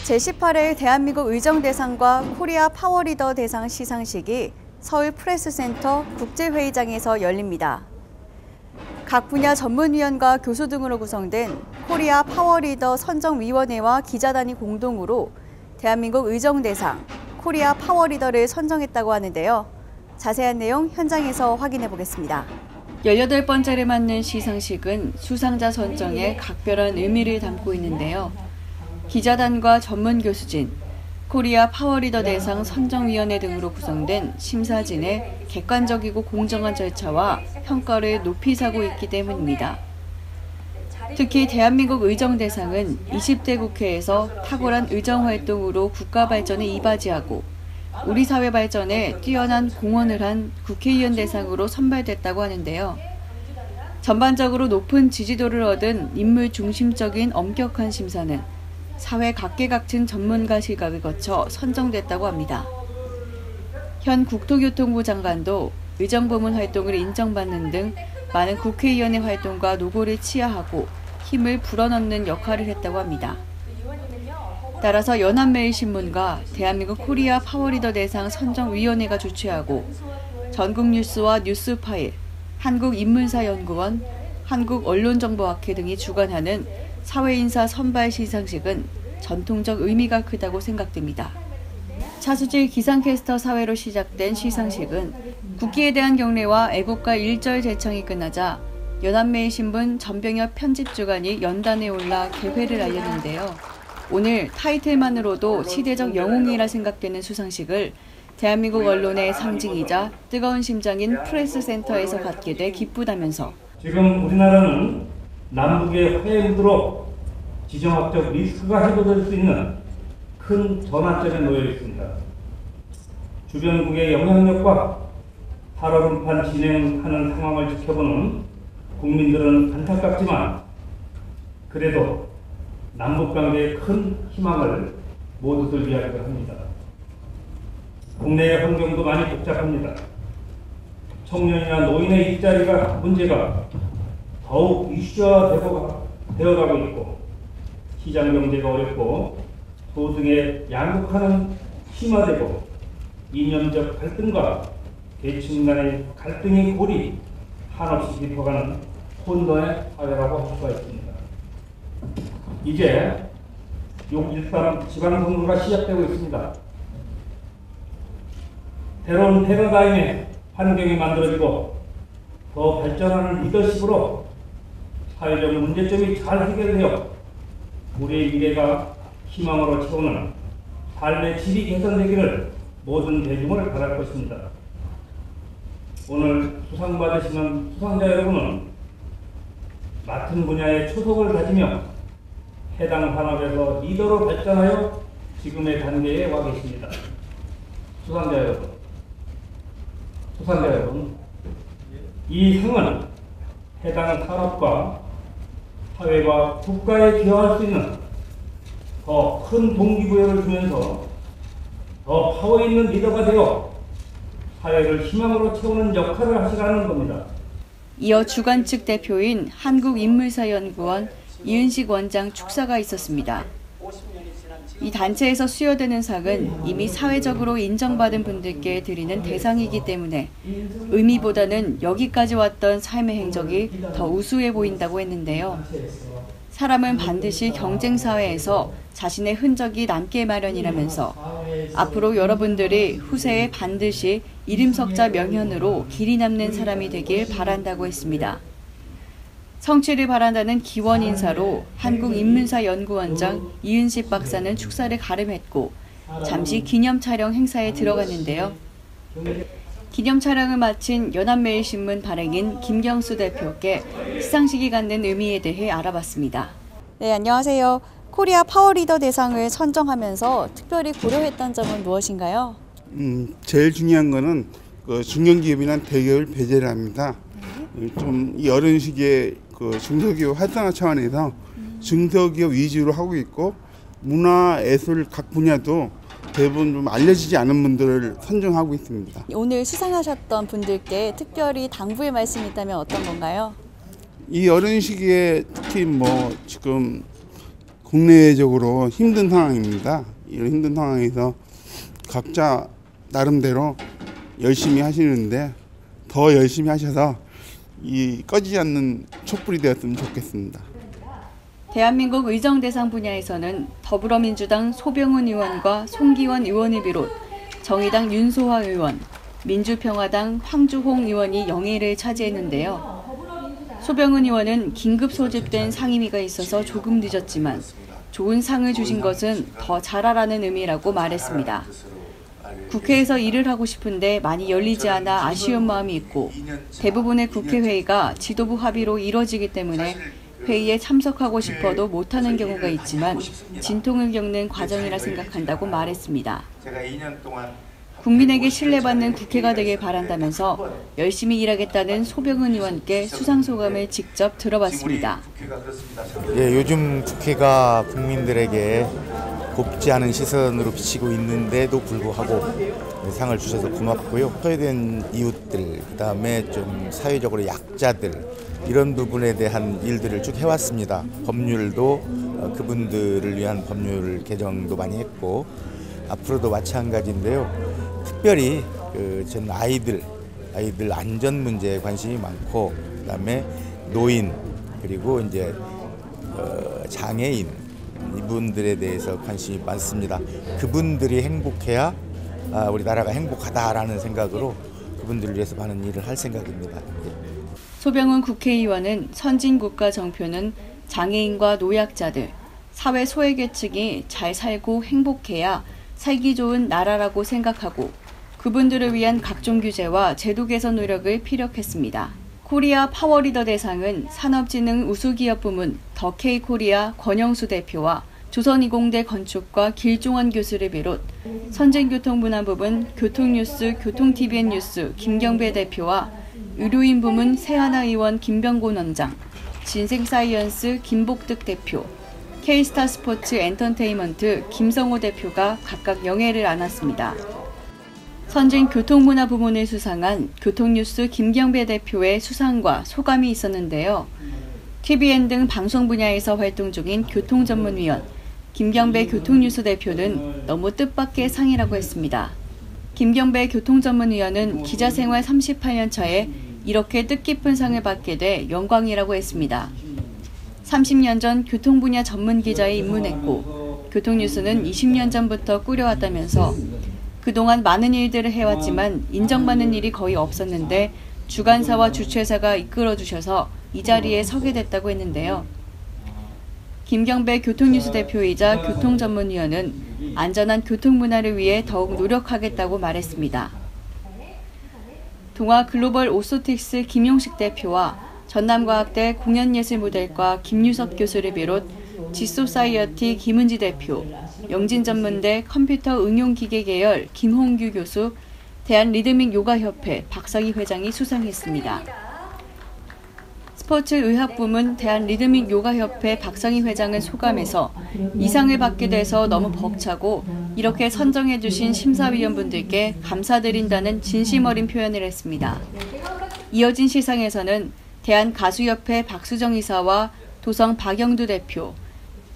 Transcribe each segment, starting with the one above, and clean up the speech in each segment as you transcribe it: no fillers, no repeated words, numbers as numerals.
제18회 대한민국 의정대상과 코리아 파워리더 대상 시상식이 서울 프레스센터 국제회의장에서 열립니다. 각 분야 전문위원과 교수 등으로 구성된 코리아 파워리더 선정위원회와 기자단이 공동으로 대한민국 의정대상, 코리아 파워리더를 선정했다고 하는데요. 자세한 내용 현장에서 확인해 보겠습니다. 18번째를 맞는 시상식은 수상자 선정에 각별한 의미를 담고 있는데요. 기자단과 전문 교수진, 코리아 파워리더 대상 선정위원회 등으로 구성된 심사진의 객관적이고 공정한 절차와 평가를 높이 사고 있기 때문입니다. 특히 대한민국 의정대상은 20대 국회에서 탁월한 의정활동으로 국가 발전에 이바지하고 우리 사회 발전에 뛰어난 공헌을 한 국회의원 대상으로 선발됐다고 하는데요. 전반적으로 높은 지지도를 얻은 인물 중심적인 엄격한 심사는 사회 각계각층 전문가 시각을 거쳐 선정됐다고 합니다. 현 국토교통부 장관도 의정부문 활동을 인정받는 등 많은 국회의원의 활동과 노고를 치하하고 힘을 불어넣는 역할을 했다고 합니다. 따라서 연합매일신문과 대한민국 코리아 파워리더 대상 선정위원회가 주최하고 전국뉴스와 뉴스파일, 한국인문사연구원, 한국언론정보학회 등이 주관하는 사회인사 선발 시상식은 전통적 의미가 크다고 생각됩니다. 차수질 기상캐스터 사회로 시작된 시상식은 국기에 대한 경례와 애국가 1절 제창이 끝나자 연합매일신문 전병엽 편집주간이 연단에 올라 개회를 알렸는데요. 오늘 타이틀만으로도 시대적 영웅이라 생각되는 수상식을 대한민국 언론의 상징이자 뜨거운 심장인 프레스센터에서 갖게 돼 기쁘다면서 지금 우리나라는 남북의 화해무드로 지정학적 리스크가 해소될 수 있는 큰 전환점에 놓여 있습니다. 주변국의 영향력과 살얼음판 진행하는 상황을 지켜보는 국민들은 안타깝지만 그래도 남북관계의 큰 희망을 모두들 이야기를 합니다. 국내의 환경도 많이 복잡합니다. 청년이나 노인의 일자리가 문제가 더욱 이슈화되어가고 있고 시장 경제가 어렵고 소득의 양극화는 심화되고 이념적 갈등과 계층 간의 갈등의 골이 한없이 깊어가는 혼돈의 사회라고 할 수가 있습니다. 이제 6.13 지방선거가 시작되고 있습니다. 새로운 패러다임의 환경이 만들어지고 더 발전하는 리더십으로 사회적 문제점이 잘 해결되어 우리의 미래가 희망으로 채우는 삶의 질이 개선되기를 모든 대중을 바랄 것입니다. 오늘 수상받으시는 수상자 여러분은 맡은 분야의 초석을 가지며 해당 산업에서 리더로 발전하여 지금의 단계에 와 계십니다. 수상자 여러분, 이 상은 해당 산업과 사회와 국가에 기여할 수 있는 더 큰 동기부여를 주면서 더 파워 있는 리더가 되어 사회를 희망으로 채우는 역할을 하시라는 겁니다. 이어 주관 측 대표인 한국인문사연구원 이은식 원장 축사가 있었습니다. 이 단체에서 수여되는 상은 이미 사회적으로 인정받은 분들께 드리는 대상이기 때문에 의미보다는 여기까지 왔던 삶의 행적이 더 우수해 보인다고 했는데요. 사람은 반드시 경쟁사회에서 자신의 흔적이 남게 마련이라면서 앞으로 여러분들이 후세에 반드시 이름석자 명현으로 길이 남는 사람이 되길 바란다고 했습니다. 성취를 바란다는 기원 인사로 한국인문사연구원장 이은식 박사는 축사를 가름했고 잠시 기념 촬영 행사에 들어갔는데요. 기념 촬영을 마친 연합매일신문 발행인 김경수 대표께 시상식이 갖는 의미에 대해 알아봤습니다. 네, 안녕하세요. 코리아 파워리더 대상을 선정하면서 특별히 고려했던 점은 무엇인가요? 제일 중요한 거는 그 중견기업이나 대기업을 배제를 합니다. 좀 이런 식의 그 중소기업 활성화 차원에서 중소기업 위주로 하고 있고 문화, 예술 각 분야도 대부분 좀 알려지지 않은 분들을 선정하고 있습니다. 오늘 수상하셨던 분들께 특별히 당부의 말씀이 있다면 어떤 건가요? 이 어려운 시기에 특히 뭐 지금 국내적으로 힘든 상황입니다. 이런 힘든 상황에서 각자 나름대로 열심히 하시는데 더 열심히 하셔서 이 꺼지지 않는 촛불이 되었으면 좋겠습니다. 대한민국 의정 대상 분야에서는 더불어민주당 소병훈 의원과 송기원 의원을 비롯 정의당 윤소화 의원, 민주평화당 황주홍 의원이 영예를 차지했는데요. 소병훈 의원은 긴급 소집된 상임위가 있어서 조금 늦었지만 좋은 상을 주신 것은 더 잘하라는 의미라고 말했습니다. 국회에서 일을 하고 싶은데 많이 열리지 않아 아쉬운 마음이 있고 대부분의 국회회의가 지도부 합의로 이뤄지기 때문에 회의에 참석하고 싶어도 못하는 경우가 있지만 진통을 겪는 과정이라 생각한다고 말했습니다. 국민에게 신뢰받는 국회가 되길 바란다면서 열심히 일하겠다는 소병훈 의원께 수상소감을 직접 들어봤습니다. 예, 요즘 국회가 국민들에게 곱지 않은 시선으로 비치고 있는데도 불구하고 상을 주셔서 고맙고요. 소외된 이웃들, 그다음에 좀 사회적으로 약자들 이런 부분에 대한 일들을 쭉 해왔습니다. 법률도 그분들을 위한 법률 개정도 많이 했고 앞으로도 마찬가지인데요. 특별히 전 아이들 안전 문제에 관심이 많고 그다음에 노인 그리고 이제 장애인 이분들에 대해서 관심이 많습니다. 그분들이 행복해야 우리나라가 행복하다라는 생각으로 그분들을 위해서 많은 일을 할 생각입니다. 소병훈 국회의원은 선진국가 정표는 장애인과 노약자들, 사회 소외계층이 잘 살고 행복해야 살기 좋은 나라라고 생각하고 그분들을 위한 각종 규제와 제도 개선 노력을 피력했습니다. 코리아 파워리더 대상은 산업진흥 우수기업 부문 더케이코리아 권영수 대표와 조선이공대 건축과 길종원 교수를 비롯 선진교통문화 부문 교통뉴스 교통TVN 뉴스 김경배 대표와 의료인 부문 세하나 의원 김병곤 원장, 진생사이언스 김복득 대표, K스타 스포츠 엔터테인먼트 김성호 대표가 각각 영예를 안았습니다. 선진교통문화 부문을 수상한 교통뉴스 김경배 대표의 수상과 소감이 있었는데요. TVN 등 방송 분야에서 활동 중인 교통전문위원 김경배 교통뉴스 대표는 너무 뜻밖의 상이라고 했습니다. 김경배 교통전문위원은 기자생활 38년 차에 이렇게 뜻깊은 상을 받게 돼 영광이라고 했습니다. 30년 전 교통 분야 전문 기자에 입문했고 교통뉴스는 20년 전부터 꾸려왔다면서 그동안 많은 일들을 해왔지만 인정받는 일이 거의 없었는데 주간사와 주최사가 이끌어주셔서 이 자리에 서게 됐다고 했는데요. 김경배 교통뉴스 대표이자 교통전문위원은 안전한 교통문화를 위해 더욱 노력하겠다고 말했습니다. 동아 글로벌 오소틱스 김용식 대표와 전남과학대 공연예술모델과 김유섭 교수를 비롯 지소사이어티 김은지 대표, 영진전문대 컴퓨터 응용기계 계열 김홍규 교수, 대한리드믹요가협회 박상희 회장이 수상했습니다. 스포츠의학부문 대한리드믹요가협회 박상희 회장은 소감에서 이 상을 받게 돼서 너무 벅차고 이렇게 선정해 주신 심사위원분들께 감사드린다는 진심 어린 표현을 했습니다. 이어진 시상에서는 대한가수협회 박수정 이사와 도성 박영두 대표,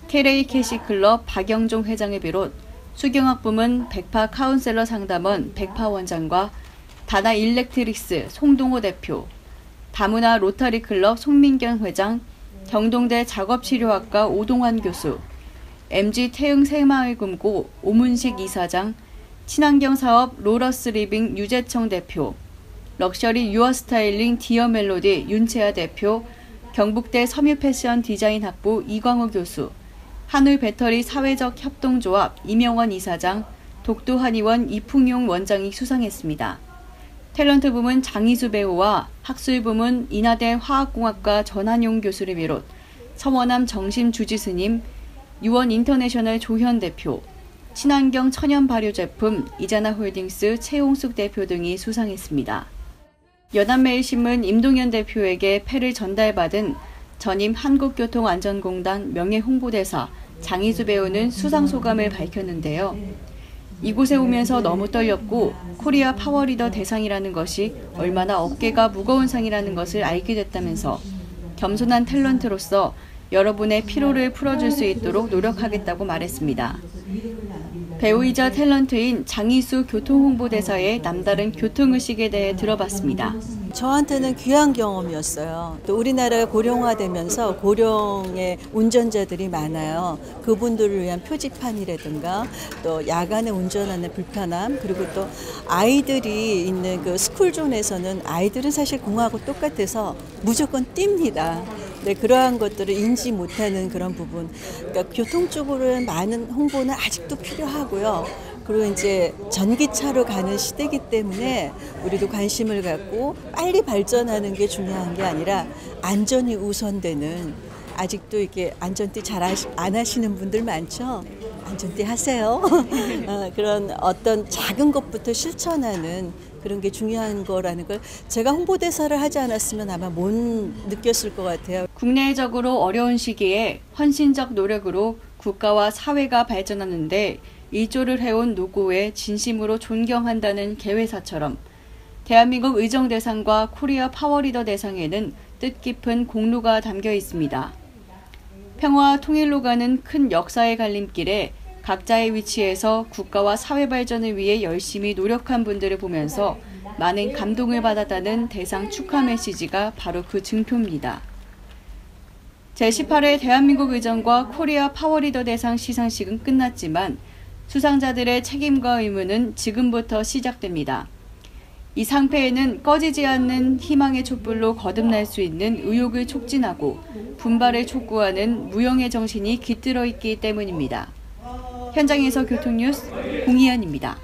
KLA 캐시클럽 박영종 회장을 비롯 수경학 부문 백파 카운셀러 상담원 백파 원장과 다나 일렉트릭스 송동호 대표, 다문화 로터리 클럽 송민경 회장, 경동대 작업치료학과 오동환 교수, MG 태흥 새마을금고 오문식 이사장, 친환경 사업 로러스 리빙 유재청 대표, 럭셔리 유어스타일링 디어멜로디 윤채아 대표, 경북대 섬유패션 디자인 학부 이광호 교수, 한울 배터리 사회적 협동조합 이명원 이사장, 독도 한의원 이풍용 원장이 수상했습니다. 탤런트 부문 장희수 배우와 학술 부문 인하대 화학공학과 전한용 교수를 비롯 서원암 정심 주지스님, 유원 인터내셔널 조현 대표, 친환경 천연 발효 제품 이자나 홀딩스 최홍숙 대표 등이 수상했습니다. 연합매일신문 임동현 대표에게 패를 전달받은 전임 한국교통안전공단 명예홍보대사 장희수 배우는 수상소감을 밝혔는데요. 이곳에 오면서 너무 떨렸고 코리아 파워리더 대상이라는 것이 얼마나 어깨가 무거운 상이라는 것을 알게 됐다면서 겸손한 탤런트로서 여러분의 피로를 풀어줄 수 있도록 노력하겠다고 말했습니다. 배우이자 탤런트인 장희수 교통홍보대사의 남다른 교통의식에 대해 들어봤습니다. 저한테는 귀한 경험이었어요. 또 우리나라가 고령화되면서 고령의 운전자들이 많아요. 그분들을 위한 표지판이라든가 또 야간에 운전하는 불편함, 그리고 또 아이들이 있는 그 스쿨존에서는 아이들은 사실 공하고 똑같아서 무조건 뜁니다. 네, 그러한 것들을 인지 못하는 그런 부분. 그러니까 교통 쪽으로는 많은 홍보는 아직도 필요하고요. 그리고 이제 전기차로 가는 시대이기 때문에 우리도 관심을 갖고 빨리 발전하는 게 중요한 게 아니라 안전이 우선되는, 아직도 이렇게 안전띠 잘 안 하시는 분들 많죠? 안전띠 하세요. 그런 어떤 작은 것부터 실천하는 그런 게 중요한 거라는 걸 제가 홍보대사를 하지 않았으면 아마 못 느꼈을 것 같아요. 국내적으로 어려운 시기에 헌신적 노력으로 국가와 사회가 발전하는데 일조를 해온 노고에 진심으로 존경한다는 개회사처럼 대한민국 의정대상과 코리아 파워리더 대상에는 뜻깊은 공로가 담겨 있습니다. 평화와 통일로 가는 큰 역사의 갈림길에 각자의 위치에서 국가와 사회 발전을 위해 열심히 노력한 분들을 보면서 많은 감동을 받았다는 대상 축하 메시지가 바로 그 증표입니다. 제18회 대한민국 의정과 코리아 파워리더 대상 시상식은 끝났지만 수상자들의 책임과 의무는 지금부터 시작됩니다. 이 상패에는 꺼지지 않는 희망의 촛불로 거듭날 수 있는 의욕을 촉진하고 분발을 촉구하는 무영의 정신이 깃들어 있기 때문입니다. 현장에서 교통뉴스 공희연입니다.